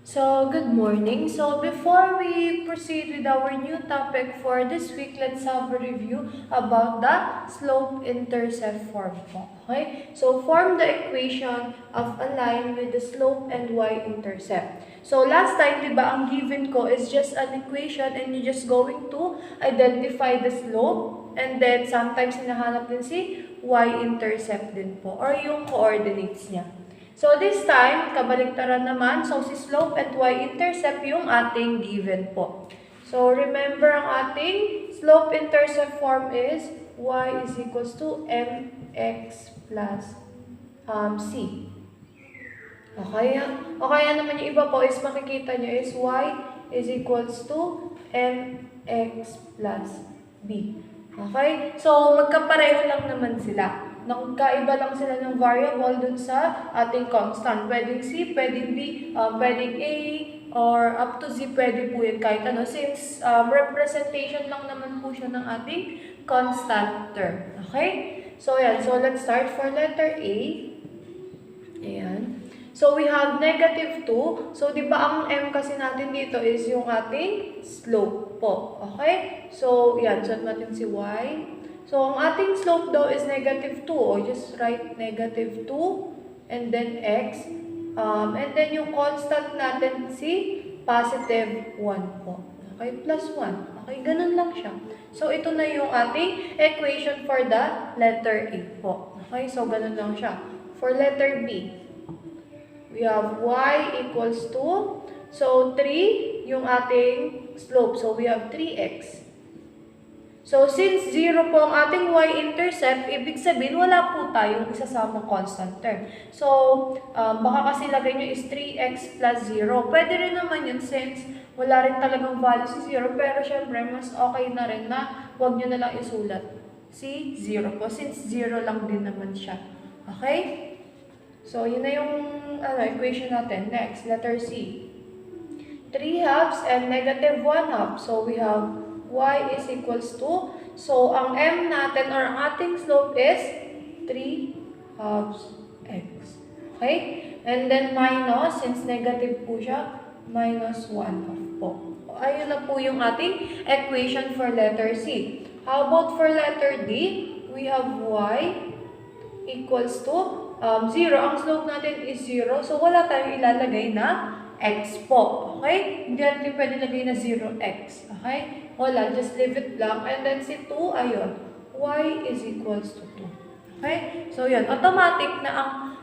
So, good morning. So, before we proceed with our new topic for this week, let's have a review about the slope-intercept form po. Okay? So, form the equation of a line with the slope and y-intercept. So, last time, di ba, ang given ko is just an equation and you're just going to identify the slope and then sometimes hinahanap din si y-intercept din po or yung coordinates niya. So, this time, kabaligtaran naman. So, si slope at y-intercept yung ating given po. So, remember ang ating slope-intercept form is y is equals to mx plus c. Okay, kaya naman yung iba po is makikita nyo is y is equals to mx plus b. Okay? So, magkapareho lang naman sila. Nagkaiba lang sila ng variable dun sa ating constant. Pwedeng C, pwedeng B, pwedeng A, or up to Z, pwede po yun kahit ano. Since representation lang naman po siya ng ating constant term. Okay? So, yan. So, let's start for letter A. Ayan. So, we have negative 2. So, di ba ang M kasi natin dito is yung ating slope po. Okay? So, yan. So, natin si Y. So, ang ating slope daw is negative 2. O, just write negative 2 and then x. And then yung constant natin si positive 1 po. Okay? Plus 1. Okay? Ganun lang siya. So, ito na yung ating equation for the letter A po. Okay? So, ganun lang siya. For letter B, we have y equals to, so 3 yung ating slope. So, we have 3x. So, since 0 po ang ating y-intercept, ibig sabihin, wala po tayong isasamang constant term. So, baka kasi lagay nyo is 3x plus 0. Pwede rin naman yun since wala rin talagang value si 0. Pero, syempre, mas okay na rin na huwag nyo na lang isulat si 0 po. Since 0 lang din naman siya. Okay? So, yun na yung equation natin. Next, letter C. 3 halves and negative 1 half. So, we have y is equals to, so ang m natin or ang ating slope is 3 halves x. Okay? And then minus, since negative po siya, minus 1 half po. Ayun na po yung ating equation for letter C. How about for letter D? We have y equals to 0. Ang slope natin is 0. So, wala tayong ilalagay na x po. Okay? Hindi natin pwede lagay na 0x. Okay? Wala. Just leave it lang. And then si 2, ayun. Y is equals to 2. Okay? So, yun. Automatic na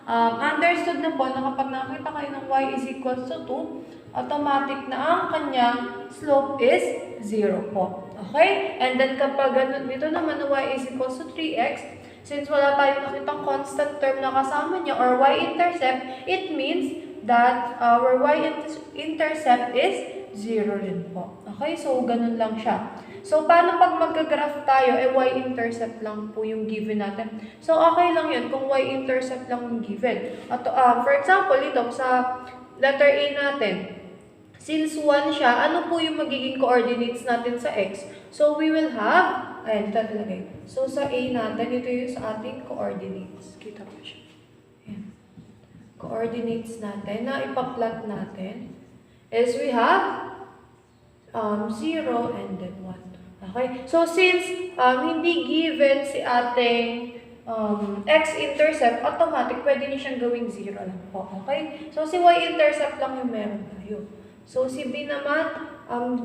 ang understood na po na kapag nakita kayo ng y is equals to 2, automatic na ang kanyang slope is 0 po. Okay? And then kapag dito naman na y is equals to 3x, since wala tayong nakitang constant term na kasama niya or y-intercept, it means that our y-intercept is 0 rin po. Okay? So, ganun lang siya. So, paano pag mag-graph tayo, y-intercept lang po yung given natin. So, okay lang yun kung y-intercept lang yung given. At, for example, ito sa letter A natin, since 1 siya, ano po yung magiging coordinates natin sa x? So, we will have, ayan, ito talagay. So, sa A natin, ito yung sa ating coordinates. Kita po siya. Ayan. Coordinates natin na ipa-plot natin is we have 0 and then 1. Okay? So, since hindi given si ating x-intercept, automatic, pwede niya siyang gawing 0 lang po. Okay? So, si y-intercept lang yung meron tayo. So, si b naman,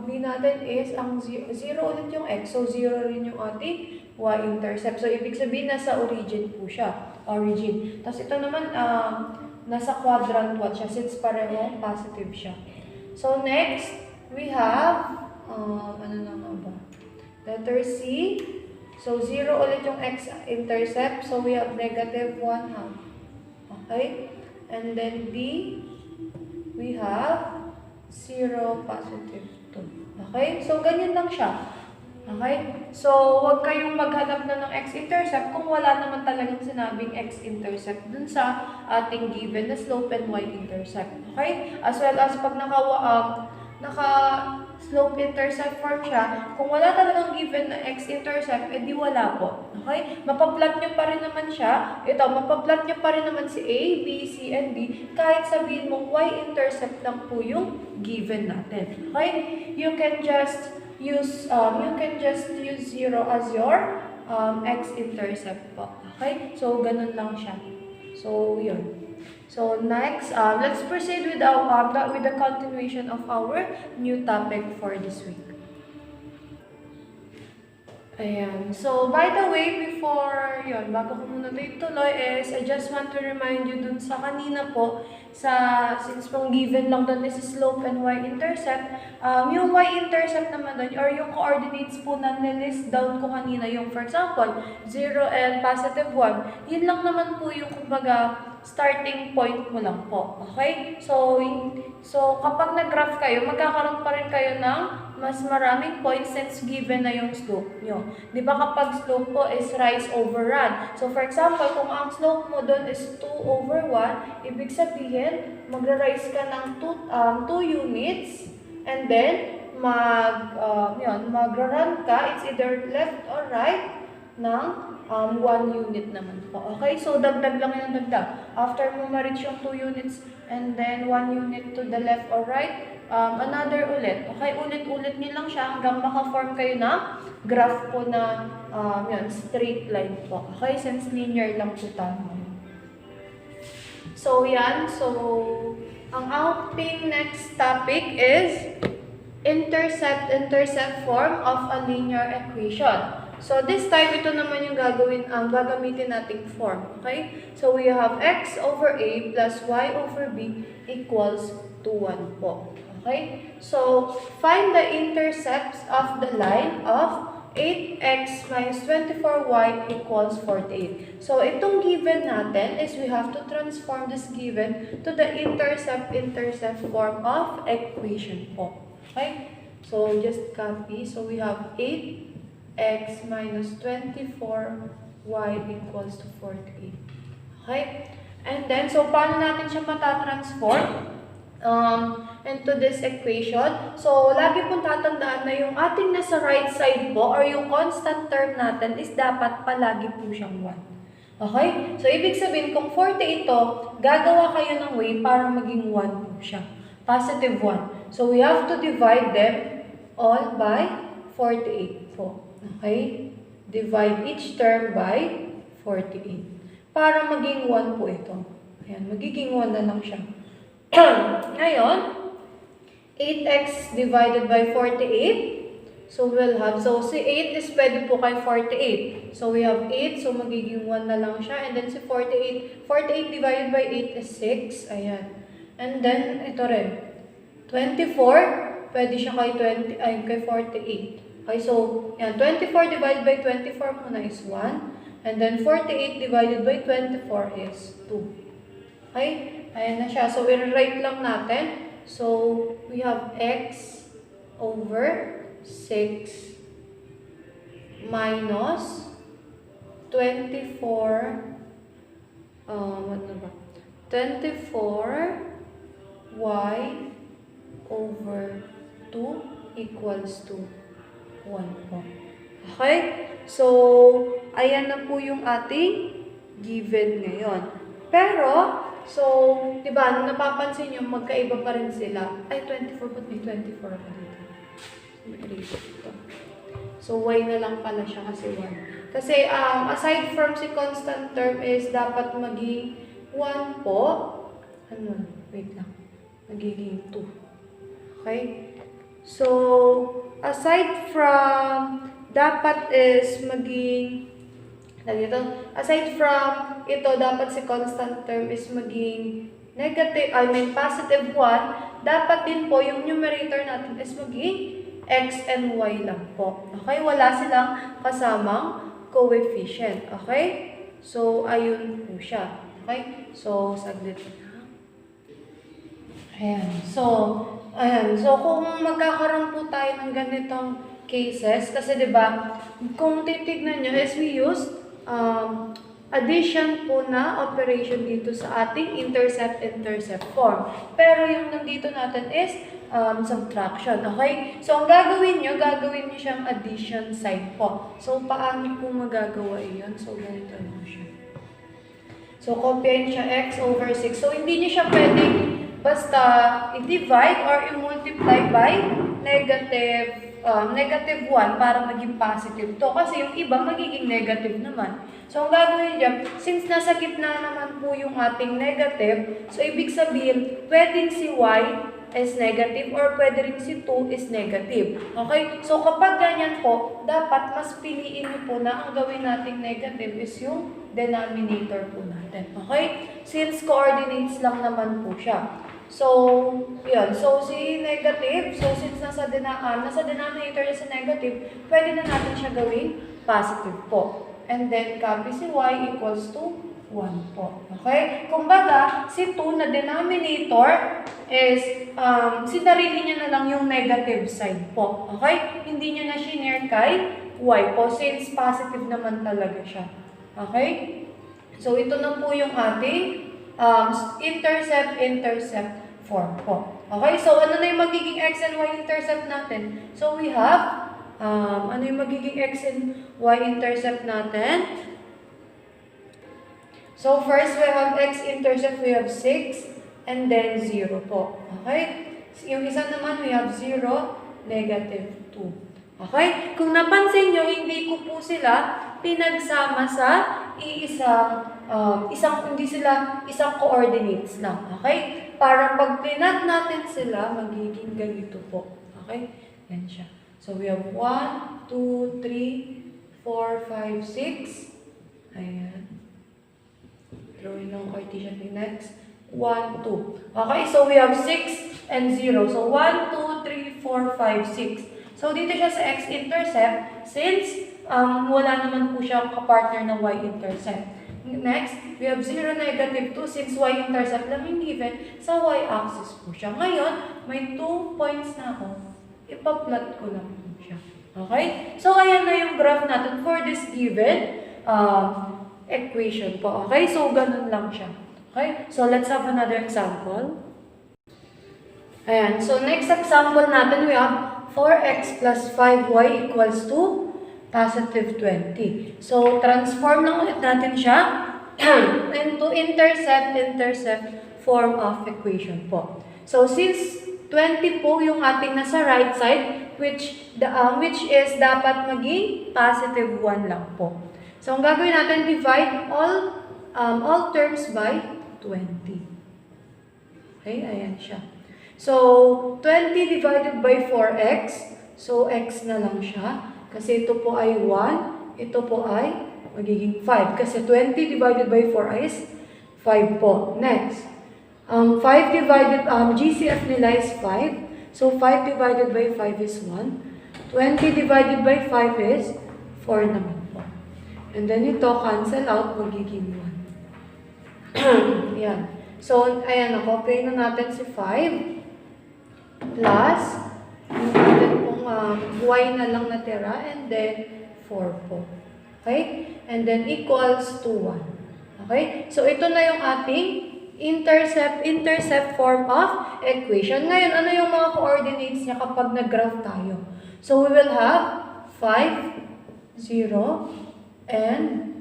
b natin is, ang 0 ulit yung x. So, 0 rin yung ating y-intercept. So, ibig sabihin, nasa origin po siya. Origin. Tapos, ito naman, nasa quadrant 1 siya since pareho positive siya. So, next, we have, ano na nga ba? Letter C. So, 0 ulit yung x-intercept. So, we have negative 1 half. Okay? And then D, we have 0, positive 2. Okay? So, ganyan lang siya. Okay? So, huwag kayong maghanap na ng x-intercept kung wala naman talagang sinabing x-intercept dun sa ating given na slope and y-intercept. Okay? As well as pag naka-slope-intercept form siya, kung wala talagang given na x-intercept, edi wala po. Okay? Mapaplot nyo pa rin naman siya. Ito, mapaplot nyo pa rin naman si A, B, C, and D kahit sabihin mong y-intercept lang po yung given natin. Okay? You can just use 0 as your x-intercept po. Okay? So, ganun lang siya. So, yun. So, next, let's proceed with the continuation of our new topic for this week. Ayan. So, by the way, bago ko muna ito ituloy is, I just want to remind you dun sa kanina po, since pong given lang dun is slope and y-intercept, yung y-intercept naman dun, or yung coordinates po na nilist down ko kanina, yung for example, 0 and positive 1, yun lang naman po yung kumbaga, starting point mo lang po. Okay? So kapag nag-graph kayo, magkakaroon pa rin kayo ng mas maraming points since given na yung slope nyo. Di ba kapag slope po is rise over run. So for example, kung ang slope mo doon is 2 over 1, ibig sabihin, magra-rise ka ng 2 units and then magra-run ka, it's either left or right ng 1 unit naman po. Okay? So, dagdag lang yung dagdag. After mo ma-reach yung 2 units and then 1 unit to the left or right, another ulit. Okay? Ulit-ulit nyo lang siya hanggang maka-form kayo na graph po na straight line po. Okay? Since linear lang po tayo. So, yan. So, ang ating next topic is intercept form of a linear equation. So, this time, ito naman yung gagamitin nating form. Okay? So, we have x over a plus y over b equals to 1 po. Okay? So, find the intercepts of the line of 8x minus 24y equals 48. So, itong given natin is we have to transform this given to the intercept form of equation po. Okay? So, just copy. So, we have 8x minus 24y equals to 48. Okay? And then, so paano natin siya matatransform into this equation? So, lagi pong tatandaan na yung ating nasa right side po or yung constant term natin is dapat palagi po siyang 1. Okay? So, ibig sabihin, kung 48 ito, gagawa kayo ng way para maging 1 po siya. Positive 1. So, we have to divide them all by 48 po. Okay? Divide each term by 48. Para maging 1 po ito. Ayan, magiging 1 na lang siya. Ngayon, 8x divided by 48. So, we'll have, si 8 is pwede po kay 48. So, we have 8, so magiging 1 na lang siya. And then si 48 divided by 8 is 6. Ayan. And then, ito rin. 24, pwede siya kay 48. Okay, so, yan, 24 divided by 24 muna is 1. And then, 48 divided by 24 is 2. Okay? Ayan na siya. So, i-write lang natin. So, we have x over 6 minus 24, what na ba? 24y over 2 equals to 1 po. Okay? So, ayan na po yung ating given ngayon. Pero, so, diba, napapansin nyo, magkaiba pa rin sila. Ay, 24, ba't may 24 ako dito? So, y na lang pala siya kasi 1. Kasi, aside from si constant term is dapat maging 1 po. Wait lang. Magiging 2. Okay? So, aside from, dapat is maging, aside from ito, dapat si constant term is maging positive 1, dapat din po yung numerator natin is maging x and y lang po. Okay? Wala silang kasamang coefficient. Okay? So, ayun po siya. Okay? So, saglit na. Ayan. So, kung magkakaroon po tayo ng ganitong cases, kasi 'di ba, kung titignan niyo is we used addition po na operation dito sa ating intercept form. Pero yung nandito natin is subtraction, okay? So, ang gagawin nyo siyang addition side po. So, paano po magagawa yun? So, ganito lang siya. So, copyin siya x over 6. So, hindi nyo siya pwedeng basta i-divide or i-multiply by negative 1 para maging positive to. Kasi yung iba magiging negative naman. So, ang gagawin dyan, since nasa gitna naman po yung ating negative, so, ibig sabihin, pwedeng si y is negative or pwede rin si 2 is negative. Okay? So, kapag ganyan po, dapat mas piliin nyo po na ang gawin nating negative is yung denominator po natin. Okay? Since coordinates lang naman po siya. So, yun. So, si negative, so since nasa denominator niya sa negative, pwede na natin siya gawing positive po. And then, copy si y equals to 1 po. Okay? Kumbaga, si 2 na denominator is, sinarili niya na lang yung negative side po. Okay? Hindi niya na shinare kay y po since positive naman talaga siya. Okay? So, ito na po yung ating intercept form po. Okay? So, ano na yung magiging x and y intercept natin? So, we have, ano yung magiging x and y intercept natin? So, first, we have x-intercept, we have 6, and then 0 po. Okay? Yung isa naman, we have 0, negative 2. Okay? Kung napansin nyo, hindi ko po sila pinagsama sa isang coordinates lang. Okay? Para pag pinat natin sila, magiging ganito po. Okay? Yan siya. So, we have 1, 2, 3, 4, 5, 6. Ayan. Drawing ng Cartesian next. 1, 2. Okay, so we have 6 and 0. So, 1, 2, 3, 4, 5, 6. So, dito siya sa x-intercept since wala naman po siya kapartner ng y-intercept. Next, we have 0, negative 2 since y-intercept lang yung given sa y-axis po siya. Ngayon, may 2 points na ako. Ipa-plot ko lang po siya. Okay? So, ayan na yung graph natin for this given equation po. Okay? So, ganun lang siya. Okay? So, let's have another example. Ayan. So, next example natin, we have 4x plus 5y equals to positive 20. So, transform lang ulit natin siya into intercept form of equation po. So, since 20 po yung ating nasa right side, which is dapat maging positive 1 lang po. So, ang gagawin natin, divide all terms by 20. Okay, ayan siya. So, 20 divided by 4x. So, x na lang siya. Kasi ito po ay 1. Ito po ay magiging 5. Kasi 20 divided by 4 is 5 po. Next. 5 divided, GCF nila is 5. So, 5 divided by 5 is 1. 20 divided by 5 is 4 naman. And then ito, cancel out, magiging 1. Yan. So, ayan, copy na natin si 5 plus, yung natin pong y na lang natira, and then 4 po. Okay? And then equals to 1. Okay? So, ito na yung ating intercept form of equation. Ngayon, ano yung mga coordinates niya kapag nag-graph tayo? So, we will have 5, 0, and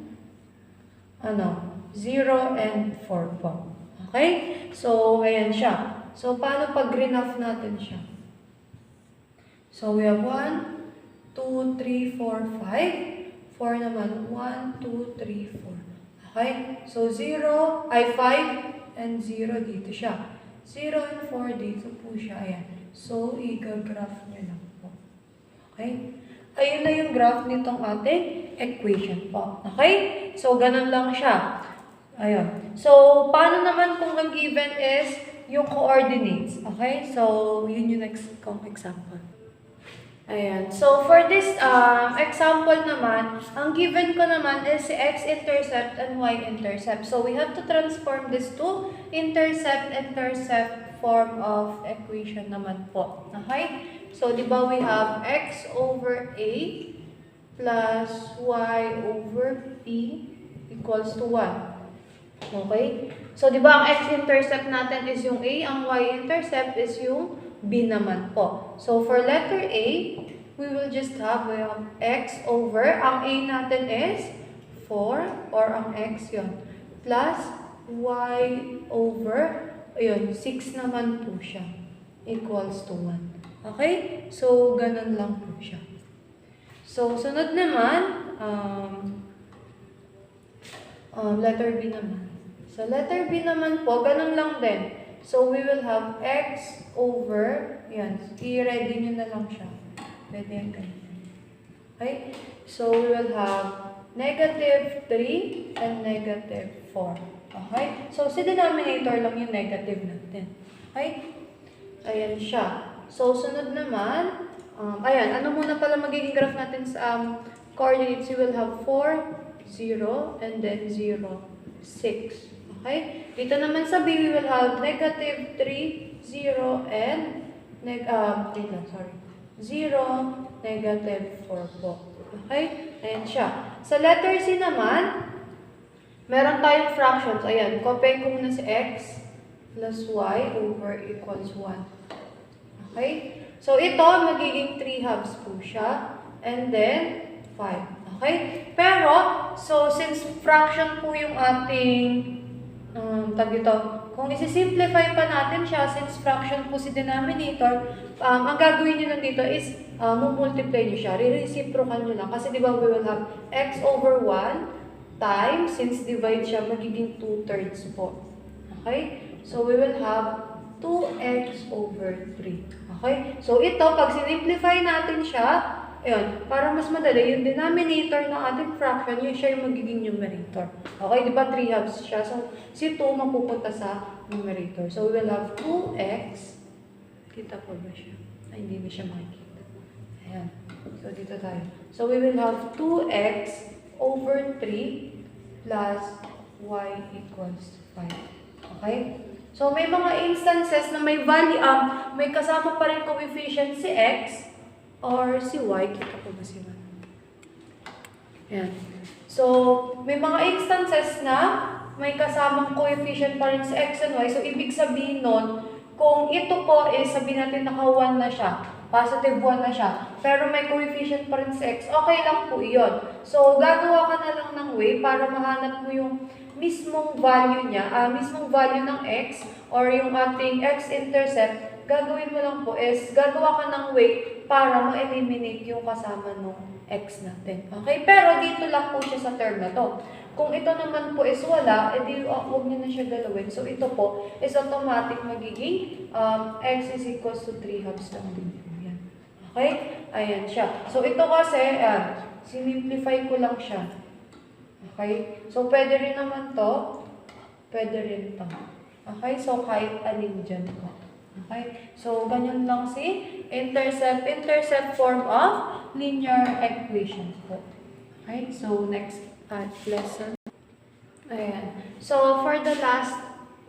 0 and 4 po. Okay? So, ayan siya. So, paano pag graph natin siya? So, we have 1, 2, 3, 4, 5. 4 naman. 1, 2, 3, 4. Okay? So, 5 and 0 dito siya. 0 and 4 dito po siya. Ayan. So, i-graph nyo lang po. Okay? Ayun na yung graph nitong ating equation po. Okay? So, ganun lang siya. Ayun. So, paano naman kung ang given is yung coordinates? Okay? So, yun yung next kong example. Ayan. So, for this example naman, ang given ko naman is si x-intercept and y-intercept. So, we have to transform this to intercept form of equation naman po. Okay? So, di ba we have x over a plus y over p equals to 1. Okay? So, di ba ang x-intercept natin is yung A, ang y-intercept is yung B naman po. So, for letter A, we will just have x over, ang A natin is 4, or ang x yun, plus y over, ayun, 6 naman po siya, equals to 1. Okay? So, ganun lang po siya. So, sunod naman, letter B naman. So, letter B naman po, ganun lang din. So, we will have x over, yan, i-ready nyo na lang siya. Pwede yan ganyan. Okay? So, we will have negative 3 and negative 4. Okay? So, si denominator lang yung negative natin. Okay? Ayan siya. So, sunod naman, ayan, ano muna pala magiging graph natin sa coordinates? We will have 4, 0, and then 0, 6. Okay? Dito naman sa B, we will have negative 3, 0, and 0, negative 4 po. Okay? Ayan siya. Sa letter C naman, meron tayong fractions. Ayan, copy ko muna si x plus y over equals 1. Okay? So, ito, magiging 3 halves po siya. And then, 5. Okay? Pero, so, since fraction po yung ating kung isi-simplify pa natin siya, since fraction po si denominator, ang gagawin nyo lang dito is multiply nyo siya, re-reciprocal nyo lang. Kasi di ba we will have x over 1 times, since divide siya, magiging 2/3 po. Okay? So we will have 2x over 3. Okay? So ito, pag sinimplify natin siya, ayun, para mas madali, yung denominator ng ating fraction, yun siya yung magiging numerator. Okay, di ba 3 halves siya? So, si 2 mapupunta sa numerator. So, we will have 2x. Kita po ba siya? Ay, hindi na siya makikita. Ayan. So, dito tayo. So, we will have 2x over 3 plus y equals 5. Okay? So, may mga instances na may value, may kasama pa rin coefficient si x, or si y, kita po ba si y? Ayan. So, may mga instances na may kasamang coefficient pa rin si x and y. So, ibig sabihin nun, kung ito po is, sabihin natin naka 1 na siya, positive 1 na siya, pero may coefficient pa rin si x, okay lang po yun. So, gagawa ka na lang ng way para mahanap mo yung mismong value niya, mismong value ng x, or yung ating x-intercept, gagawin mo lang po is, gagawa ka ng way para ma-eliminate yung kasama ng x natin. Okay? Pero dito lang po siya sa term na to. Kung ito naman po is wala, edi huwag nyo na siya galawin. So ito po is automatic magiging x is equals to 3 halves lang din po yan. Okay? Ayan siya. So ito kasi, sinimplify ko lang siya. Okay? So pwede rin naman to, pwede rin to. Okay? So kahit alin dyan po. Okay? So, ganyan lang si intercept form of linear equation po. Okay? So, next lesson. Ayan. So, for the last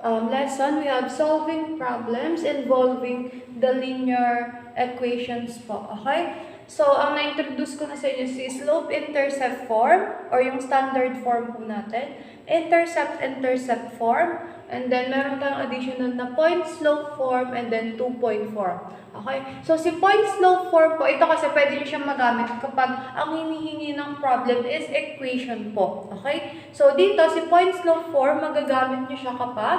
lesson, we have solving problems involving the linear equations po. Okay? So, ang na-introduce ko na sa inyo si slope-intercept form or yung standard form po natin. Intercept form. And then, meron tayong additional na point-slope form and then two-point form. Okay? So, si point-slope form po, ito kasi pwede nyo siyang magamit kapag ang hinihingi ng problem is equation po. Okay? So, dito, si point-slope form, magagamit nyo siya kapag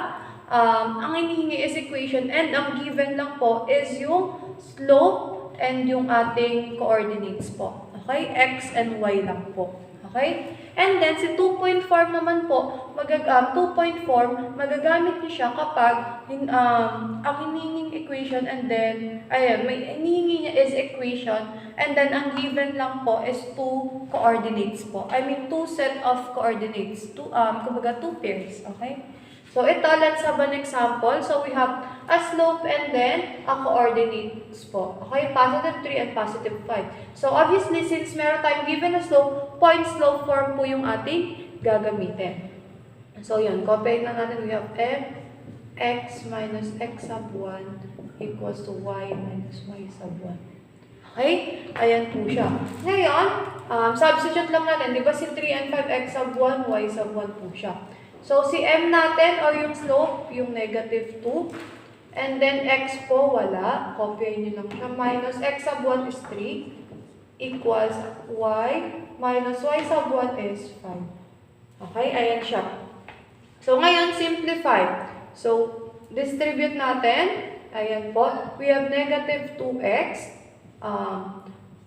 ang hinihingi is equation and ang given lang po is yung slope and yung ating coordinates po. Okay? X and Y lang po. Okay? And then, si two-point form naman po, two-point form, magagamit niyo siya kapag ang hinihinging equation and then, ayan, may hinihingi niya is equation and then ang given lang po is two coordinates po. I mean, two set of coordinates. Kumbaga, two pairs. Okay? So, ito, let's have an example. So, we have a slope and then a coordinates po. Okay? Positive 3 and positive 5. So, obviously, since meron tayong given na slope, point slope form po yung ating gagamitin. So, yun. Copy na natin. We have f x minus x sub 1 equals to y minus y sub 1. Okay? Ayan po siya. Ngayon, substitute lang natin. Di ba si 3 and 5, x sub 1, y sub 1 po siya. So, si m natin, or yung slope, yung negative 2. And then, x po, wala. Copyain nyo lang siya. Minus x sub 1 is 3 equals y minus y sub 1 is 5. Okay? Ayan siya. So, ngayon, simplify. So, distribute natin. Ayan po. We have negative 2x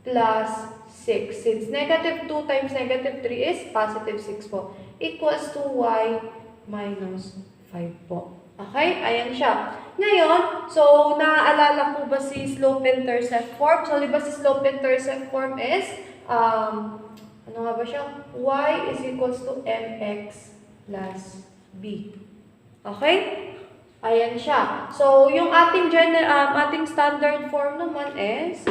plus 6. Since negative 2 times negative 3 is positive 6 po. Equals to y minus 5 po. Okay? Ayan siya. Ngayon, so, naaalala po ba si slope-intercept form? So, di ba si slope-intercept form is, ano nga ba siya? Y is equals to mx plus b. Okay? Ayan siya. So, yung ating ating standard form naman is,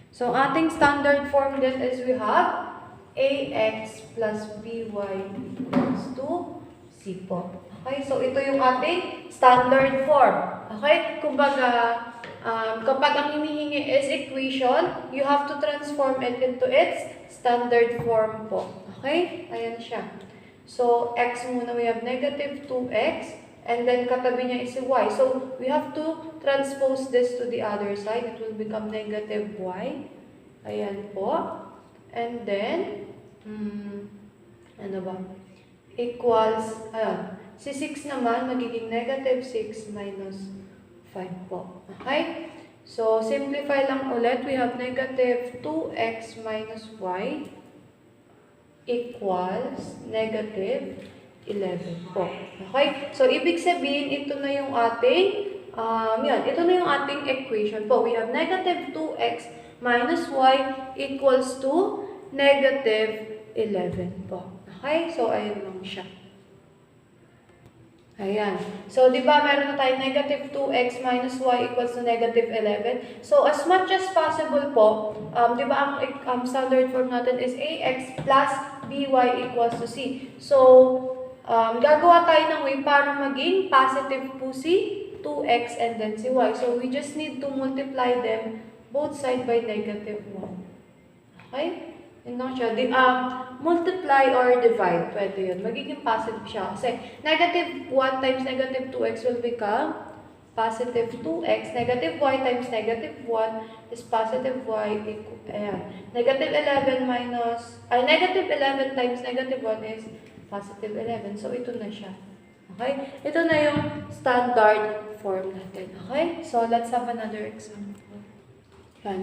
so, ating standard form din is we have ax plus by equals to c po. Okay? So, ito yung ating standard form. Okay? Kumbaga, kapag ang hinihingi is equation, you have to transform it into its standard form po. Okay? Ayan siya. So, x muna, we have negative 2x, and then katabi niya is y. So, we have to transpose this to the other side. It will become negative y. Ayan po. And then, ano ba? Equals, ayan. Si 6 naman, magiging negative 6 minus 5 po. Okay? So, simplify lang ulit. We have negative 2x minus y equals negative 11 po. Okay? So, ibig sabihin, ito na yung ating, ito na yung ating equation po. We have negative 2x minus y equals to negative 11 po. Okay? So, ayun lang siya. Ayan. So, di ba meron na tayo negative 2x minus y equals to negative 11. So, as much as possible po, di ba ang standard form natin is ax plus by equals to c. So, gagawa tayo ng way para maging positive po si 2x and then si y. So, we just need to multiply them both side by negative 1. Okay? Yun lang siya. Multiply or divide. Pwede yun. Magiging positive siya. Kasi negative 1 times negative 2x will become positive 2x. Negative y times negative 1 is positive y. Ayan. Negative 11 times negative 1 is positive 11. So, ito na siya. Okay? Ito na yung standard form natin. Okay? So, let's have another example.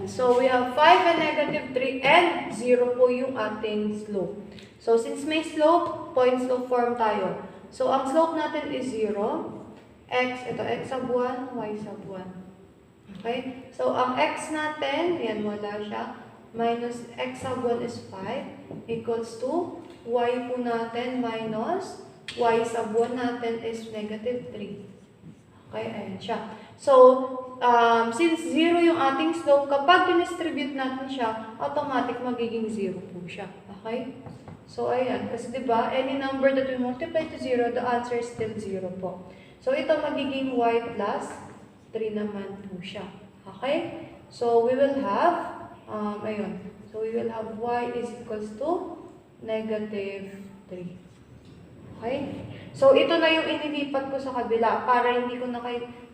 So, we have 5 and negative 3 and 0 po yung ating slope. So, since may slope, point slope form tayo. So, ang slope natin is 0. Ito, x sub 1, y sub 1. Okay? So, ang x natin, yan, wala siya. Minus x sub 1 is 5 equals to y po natin minus y sub 1 natin is negative 3. Okay? Ayan siya. So, since 0 yung ating slope, kapag distribute natin siya, automatic magiging 0 po siya. Okay? So, ayan. Kasi diba, any number that we multiply to 0, the answer is still 0 po. So, ito magiging y plus 3 naman po siya. Okay? So, we will have, ayun. So, we will have y is equals to negative 3. Okay? So, ito na yung inilipat ko sa kabila para hindi ko na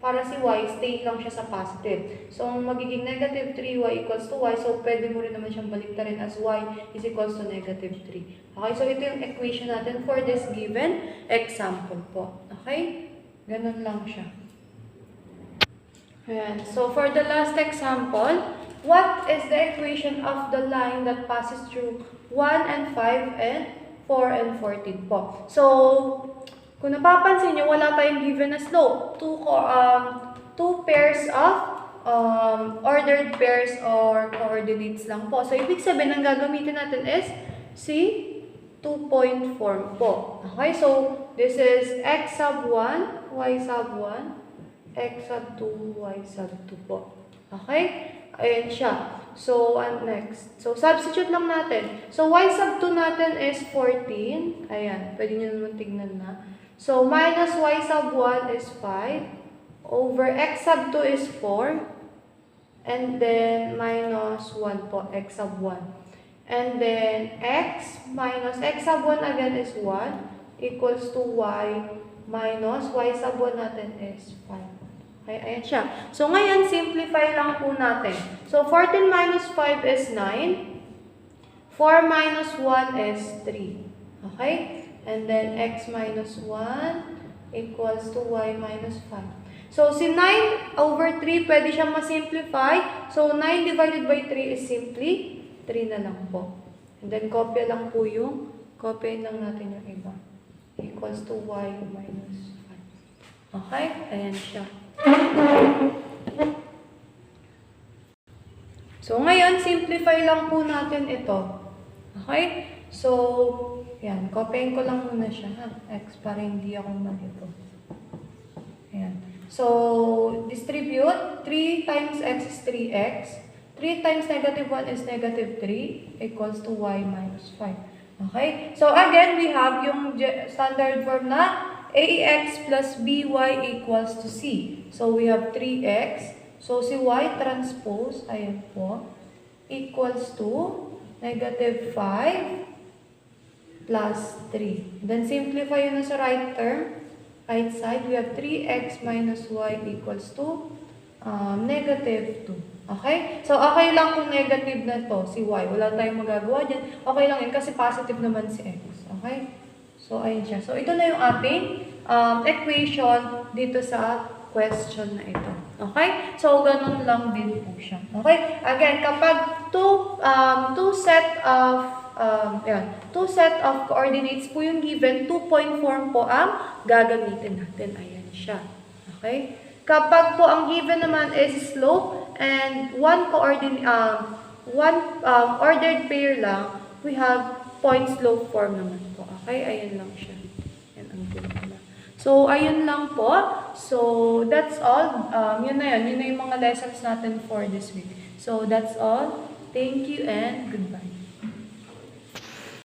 para si y, stay lang siya sa positive. So, magiging negative 3y equals to y. So, pwede mo rin naman siyang baliktarin as y is equals to negative 3. Okay? So, ito yung equation natin for this given example po. Okay? Ganun lang siya. Ayan. So, for the last example, what is the equation of the line that passes through 1 and 5 and 4 and 14 po? So, kung napapansin nyo, wala tayong given na slope. Two pairs of ordered pairs or coordinates lang po. So, ibig sabihin, ang gagamitin natin is si 2-point form po. Okay? So, this is x sub 1, y sub 1, x sub 2, y sub 2 po. Okay? Ayan siya. So, next. So, substitute lang natin. So, y sub 2 natin is 14. Ayan. Pwede nyo naman tignan na. So, minus y sub 1 is 5 over x sub 2 is 4. And then minus 1 po, x sub 1. And then x minus x sub 1 again is 1 equals to y minus y sub 1 natin is 5. Okay, ayan siya. So, ngayon, simplify lang po natin. So, 14 minus 5 is 9. 4 minus 1 is 3. Okay? And then, x minus 1 equals to y minus 5. So, si 9 over 3, pwede siyang masimplify. So, 9 divided by 3 is simply 3 na lang po. And then, copy lang po yung, copy lang natin yung iba. Equals to y minus 5. Okay? Ayan siya. So, ngayon, simplify lang po natin ito. Okay? So, yan. Copyin ko lang muna siya, ha? X para hindi ako malito. Ayan. So, distribute. 3 times x is 3x. 3 times negative 1 is negative 3 equals to y minus 5. Okay? So, again, we have yung standard form na ax plus by equals to c. So, we have 3x. So, si y transpose, ayan po, equals to negative 5 plus 3. Then, simplify yun na sa right term. Right side, we have 3x minus y equals to negative 2. Okay? So, okay lang kung negative na to, si y. Wala tayong magagawa dyan. Okay lang yun kasi positive naman si x. Okay? So, ayun siya. So, ito na yung ating equation dito sa question na ito. Okay? So, ganun lang din po siya. Okay? Again, kapag two set of coordinates po yung given, 2-point form po ang gagamitin natin. Ayan siya. Okay? Kapag po ang given naman is slope and one ordered pair lang, we have point slope form naman po. Okay? Ayan lang siya. Ayan ang gulo na. So, ayun lang po. So, that's all. Yun na yun. Yun na yung mga lessons natin for this week. So, that's all. Thank you and goodbye.